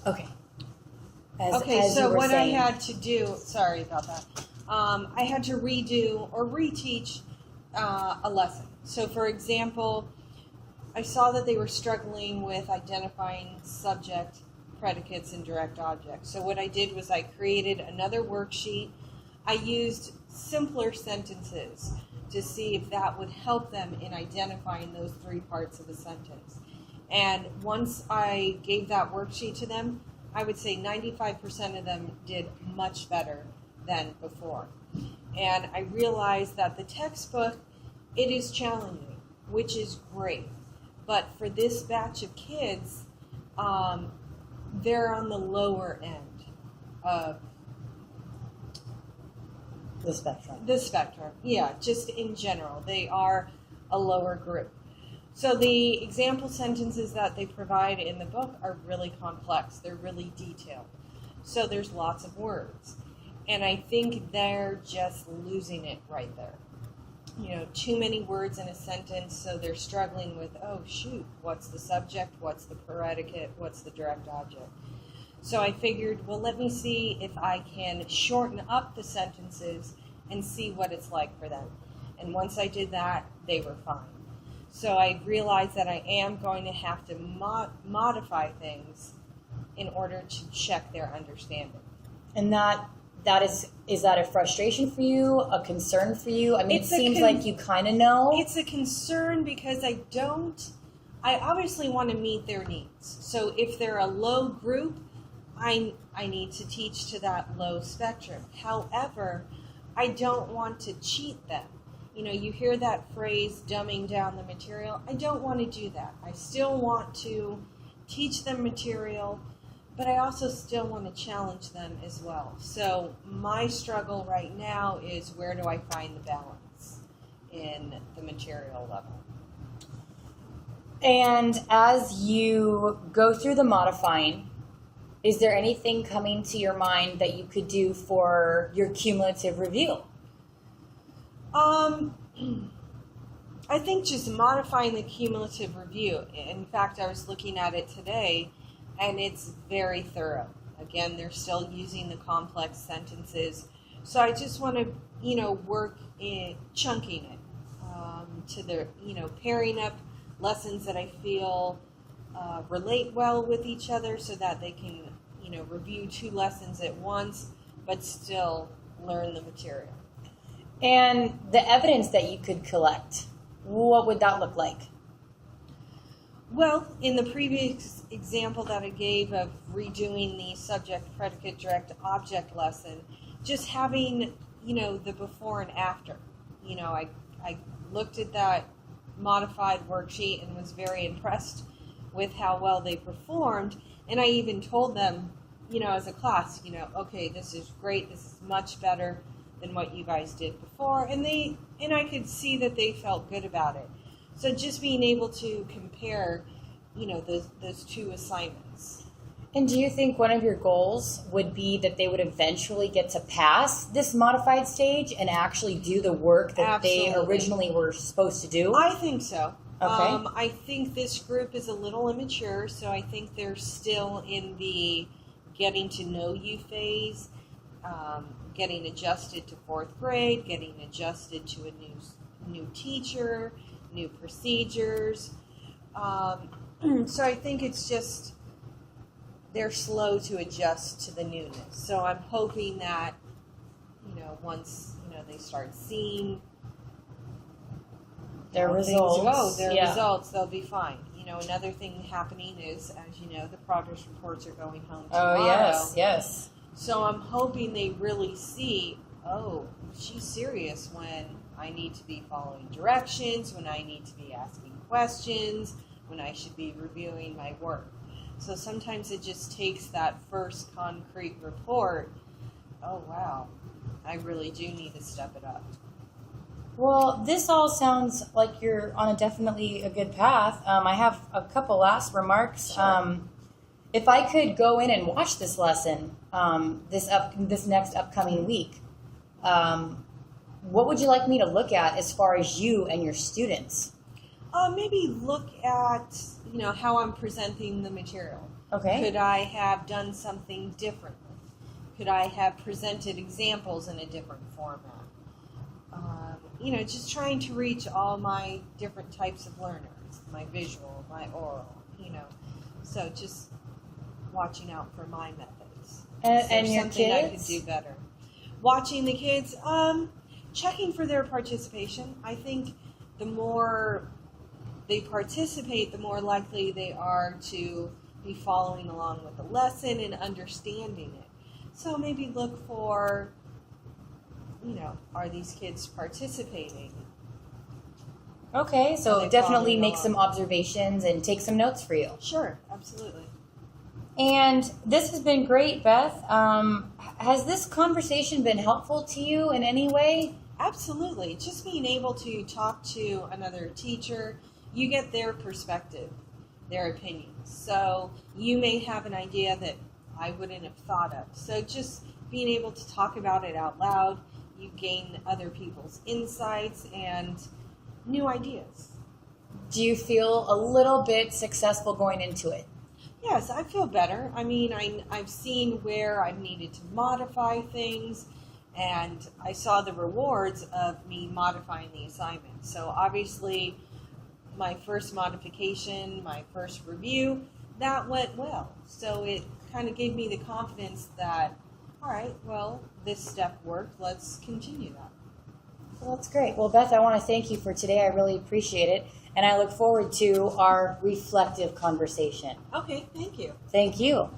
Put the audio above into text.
Okay. So what I had to do, sorry about that, I had to redo or reteach a lesson. So for example, I saw that they were struggling with identifying subject, predicates, and direct objects. So what I did was I created another worksheet. I used simpler sentences to see if that would help them in identifying those three parts of a sentence. And once I gave that worksheet to them, I would say 95% of them did much better than before. And I realized that the textbook, it is challenging, which is great. But for this batch of kids, they're on the lower end of the spectrum. The spectrum, yeah, just in general. They are a lower group. So the example sentences that they provide in the book are really complex. They're really detailed. So there's lots of words. And I think they're just losing it right there. You know, too many words in a sentence, so they're struggling with, oh, shoot, what's the subject, what's the predicate, what's the direct object? So I figured, well, let me see if I can shorten up the sentences and see what it's like for them. And once I did that, they were fine. So I realized that I am going to have to modify things in order to check their understanding. And that is that a frustration for you, a concern for you? I mean, it seems like you kind of know. It's a concern because I obviously want to meet their needs. So if they're a low group, I need to teach to that low spectrum. However, I don't want to cheat them. You know, you hear that phrase, dumbing down the material. I don't want to do that. I still want to teach them material, but I also still want to challenge them as well. So my struggle right now is, where do I find the balance in the material level? And as you go through the modifying, is there anything coming to your mind that you could do for your cumulative review? I think just modifying the cumulative review. In fact, I was looking at it today, and it's very thorough. Again, they're still using the complex sentences. So I just want to, work in chunking it to the, pairing up lessons that I feel relate well with each other so that they can, review two lessons at once, but still learn the material. And the evidence that you could collect, what would that look like? Well, in the previous example that I gave of redoing the subject, predicate, direct object lesson, just having, the before and after. I looked at that modified worksheet and was very impressed with how well they performed. And I even told them, as a class, okay, this is great. This is much better than what you guys did before. And I could see that they felt good about it. So just being able to compare, those two assignments. And do you think one of your goals would be that they would eventually get to pass this modified stage and actually do the work that they originally were supposed to do? I think so. Okay. I think this group is a little immature, so I think they're still in the getting to know you phase, getting adjusted to fourth grade, getting adjusted to a new teacher, new procedures. So I think it's just they're slow to adjust to the newness. So I'm hoping that, once, they start seeing their results, results, they'll be fine. Another thing happening is, as you know, the progress reports are going home tomorrow. Oh, yes. So I'm hoping they really see, oh, she's serious when I need to be following directions, when I need to be asking questions, when I should be reviewing my work. So sometimes it just takes that first concrete report. Oh, wow, I really do need to step it up. Well, this all sounds like you're on definitely a good path. I have a couple last remarks. Sure. If I could go in and watch this lesson this next upcoming week, what would you like me to look at as far as you and your students? Maybe look at, how I'm presenting the material. Okay. Could I have done something differently? Could I have presented examples in a different format? Just trying to reach all my different types of learners, my visual, my oral, So just watching out for my methods. And your something kids? I could do better. Watching the kids, checking for their participation. I think the more they participate, the more likely they are to be following along with the lesson and understanding it. So maybe look for, are these kids participating? Okay, so definitely make some observations and take some notes for you. Sure, absolutely. And this has been great, Beth. Has this conversation been helpful to you in any way? Absolutely. Just being able to talk to another teacher, you get their perspective, their opinions. So you may have an idea that I wouldn't have thought of. So just being able to talk about it out loud, you gain other people's insights and new ideas. Do you feel a little bit successful going into it? Yes, I feel better. I mean, I've seen where I've needed to modify things, and I saw the rewards of me modifying the assignment. So obviously, my first modification, my first review, that went well. So it kind of gave me the confidence that, all right, well, this step worked. Let's continue that. Well, that's great. Well, Beth, I want to thank you for today. I really appreciate it. And I look forward to our reflective conversation. Okay, thank you. Thank you.